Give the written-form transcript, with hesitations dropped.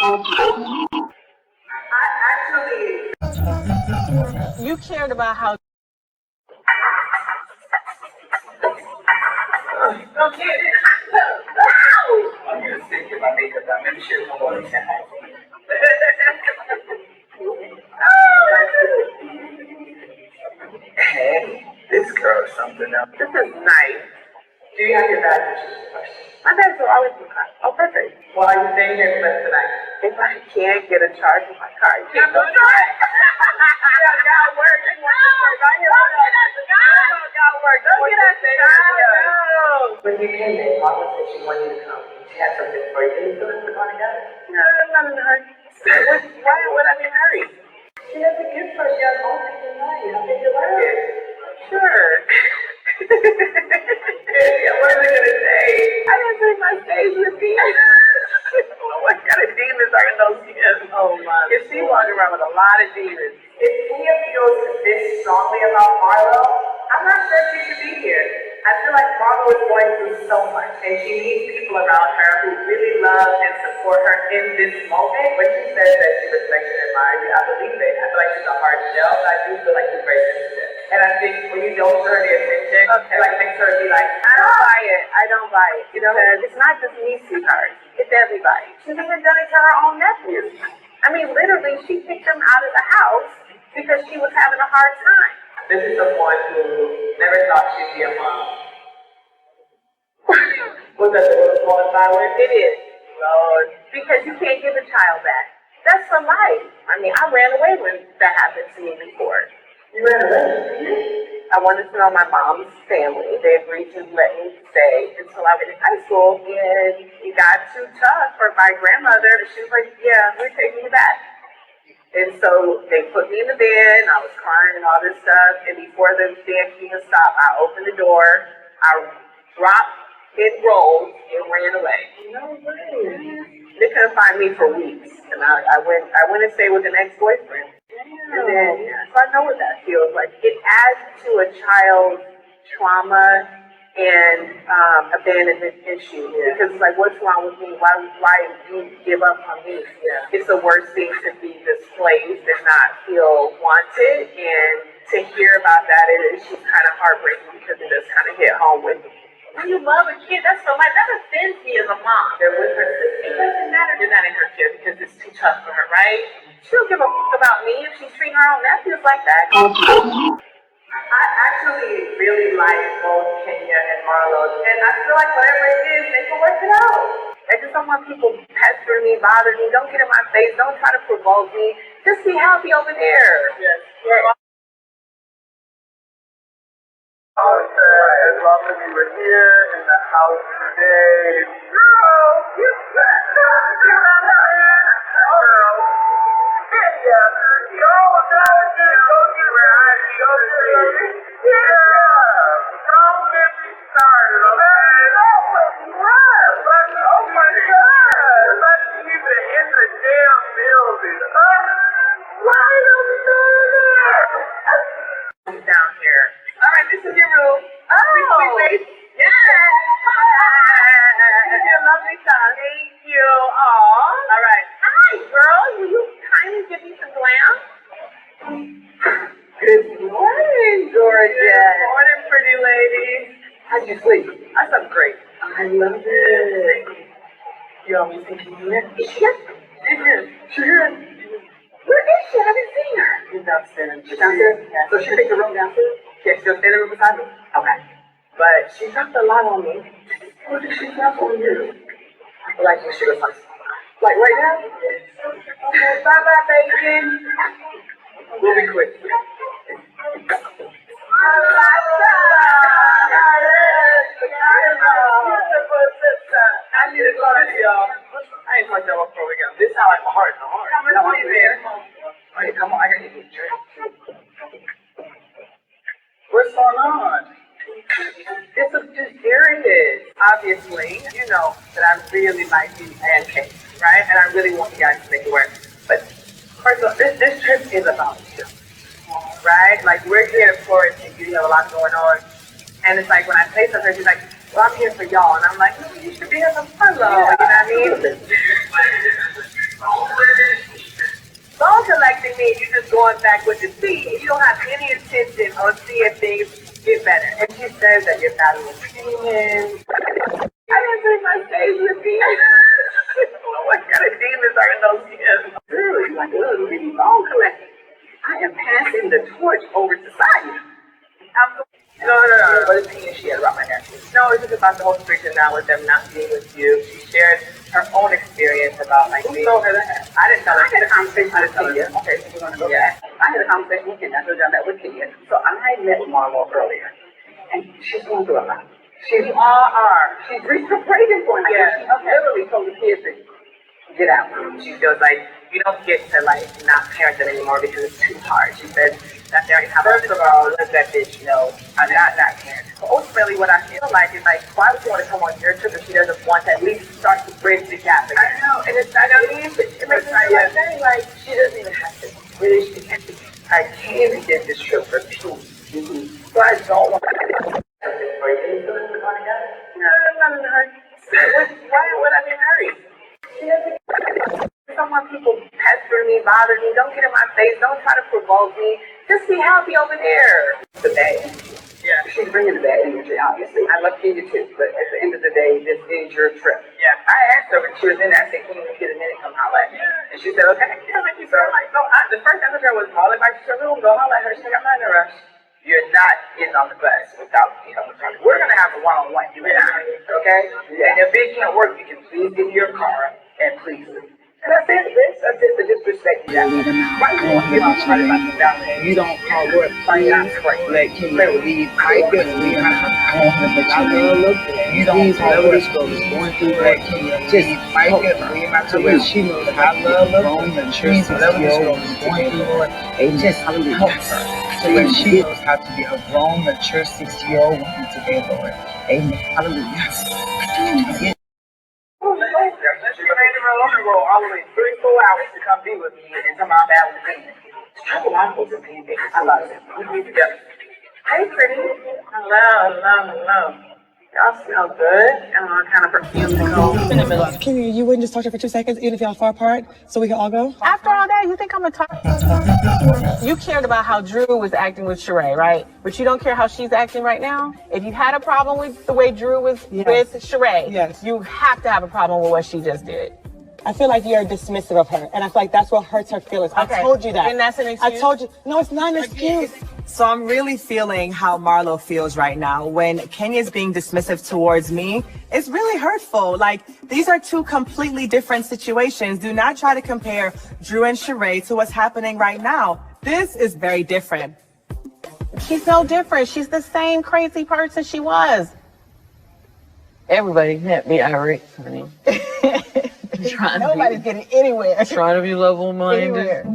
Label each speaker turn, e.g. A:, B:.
A: You cared about how.
B: I'm gonna sit with my makeup on. Maybe she'll come over and say hi. Hey, this girl is something else. This is nice. Do you have your bag? My bags are always in the car. Oh, perfect. Well, are you staying here with us tonight? If I can't get a charge in my car, you can't go to it. God work. You want to work on your own. God work. Don't get us started. When you came in, Mama said she wanted you to come. She had something for you. Did you feel like we're going together? No, I'm not in a hurry. Why would I be in a hurry? She has a gift for you. I'm hoping tonight. I think you like it. Sure. Yeah, what am I going to say? I didn't bring my stage with me. What kind of demons are in those kids? Oh, my. If she walking around with a lot of demons. If Tia feels this strongly about Marlo, I'm not sure she should be here. I feel like Marlo is going through so much, and she needs people around her who really love and support her in this moment. When she says that she respects and admires you, I believe it. I feel like she's a hard shell, but I do feel like she's very sensitive. And I think when you don't show her the attention, it like makes her be like, I don't buy it. I don't buy it. You know, it's not just me, sweetheart. It's everybody. She's even done it to her own nephew. I mean, literally, she kicked him out of the house because she was having a hard time. This is someone who never thought she'd be a mom. Was that the most qualified word? It is. Lord. Because you can't give a child back. That's for life. I mean, I ran away when that happened to me before. You ran away? I wanted to know my mom's family. They agreed to let me stay until I went to high school, and it got too tough for my grandmother. She was like, yeah, we're taking you back. And so they put me in the bed, and I was crying and all this stuff, and before the van came to stop, I opened the door, I dropped, it rolled, and ran away. No way. They couldn't find me for weeks, and I went and stayed with an ex-boyfriend. And then, so I know what that feels like. It adds to a child's trauma and abandonment issue. Because it's like, what's wrong with me? Why do you give up on me? Yeah. It's the worst thing to be displaced and not feel wanted. And to hear about that, it is just kind of heartbreaking because it just kind of hit home with me. When you love a kid, that's so much. That offends me as a mom. They're with her sister. It doesn't matter. They're not in her kid because it's too tough for her, right? She don't give a fuck about me if she's treating her own nephews like that. I actually really like both Kenya and Marlo, and I feel like whatever it is, they can work it out. I just don't want people pestering me, bothering me. Don't get in my face. Don't try to provoke me. Just be happy over there. Yes. Yeah. As long as you were here in the house today, girl, you said girl. Yeah, y'all know this. Go get right. Go get yeah. Don't get me started, okay? What? Oh my God. Let's keep it in the damn building. Why don't we do that? Down here. All right, this is your room. Oh, sweet. Yeah. It's a lovely time. Thank you. Aw. All right. Hi, girl. Will you kindly give me some glam? Good morning, Georgia. Good morning, pretty lady. How'd you sleep? I slept great. I love it. You always think you do it? Yes. Sure. Where is she? I haven't seen her. She's downstairs. She's downstairs? Yeah. So she picked the room downstairs? Yeah, she'll stay in the room beside me? Okay. But she dropped a lot on me. What did she drop on you? Like when she was like right now? Okay, bye-bye, baby. We'll be quick. I need to go to y'all. I ain't talked y'all before we go. This sound like my heart. Come on, man. Hey, come on, I gotta get you a drink. What's going on? Just hearing this, obviously, you know that I really like these pancakes, right? And I really want you guys to make it work. But first of all, this trip is about you, right? Like, we're here, of course, and you have a lot going on. And it's like, when I say something, she's like, well, I'm here for y'all. And I'm like, no, you should be here for fun, though. You know what I mean? mean, you're just going back with the sea. You don't have any intention on seeing things get better. And she says that you're battling demons. I didn't think my stage with me. What kind of demons are in those kids? Really? Like a little bitty bone collector. I am passing the torch over to Sanya. No. What opinion she had about my nephew? No, it's just about the whole situation now with them not being with you. She shared her own experience about like me. Who told her that? I didn't tell her. I had a conversation with Kenya. Okay, so we're gonna go back. I had a conversation with Kenya. I told you I met with Kenya. So I met with Marlo earlier, and she's going through a lot. She's She's reached her breaking point. Yeah. She literally told the kids to get out. She feels like you don't get to like not parent them anymore because it's too hard. She says that they already have. First of all, let that bitch know I'm not parent. But ultimately, what I feel like is like, why would you want to come on your trip if she doesn't want to at least start to bridge the gap? I know, and it's not gonna be. It makes me feel like she doesn't even have to bridge the gap. I can get this trip for peace. So I don't want to. No, I'm not in a hurry. Why would I be in a hurry? Don't want people pestering me, bothering me. Don't get in my face. Don't try to provoke me. Just be happy over there. The bad. Yeah. She's bringing the bad energy, obviously. I love Kenya too, but at the end of the day, this is your trip. Yeah. I asked her when she was in there, I said, can you get a minute, come holler at me? And she said, okay. Yeah, like you said, like, no, the first answer was holler at her room, go holler at her. She said, I'm not in a rush. You're not getting on the bus without me. We're gonna have a one-on-one, you and I, okay? Yeah. And if it can't work, you can please get in your car and please leave. And that's it, bitch. That's just the disrespect.
C: Yeah, leave him out. You don't call what please, let Kenya leave. I just leave her. I love you don't call what this girl is going through. Let Kenya just fight it. So when she knows how to love grown and trees, whatever this girl is going through, Lord, it just helps her. So when she knows how to be a grown, mature 60-year-old woman today, Lord. Amen. Hallelujah.
B: All the way 3-4 hours to come be with me and come out bad with me. I love it. Hey, pretty. Hello. Y'all smell good. Kind of perfume.
D: Kenya, you wouldn't just talk to her for 2 seconds, even if y'all far apart, so we can all go?
A: After all that, you think I'm gonna talk? You cared about how Drew was acting with Sheree, right? But you don't care how she's acting right now? If you had a problem with the way Drew was with Sheree, you have to have a problem with what she just did.
D: I feel like you're dismissive of her, and I feel like that's what hurts her feelings. Okay. I told you that.
A: And that's an excuse?
D: I told you. No, it's not an excuse.
E: So I'm really feeling how Marlo feels right now. When Kenya's being dismissive towards me, it's really hurtful. Like, these are two completely different situations. Do not try to compare Drew and Sheree to what's happening right now. This is very different.
A: She's no different. She's the same crazy person she was. Everybody can't be irate, honey.
D: Nobody's getting anywhere.
A: Trying to be level-minded.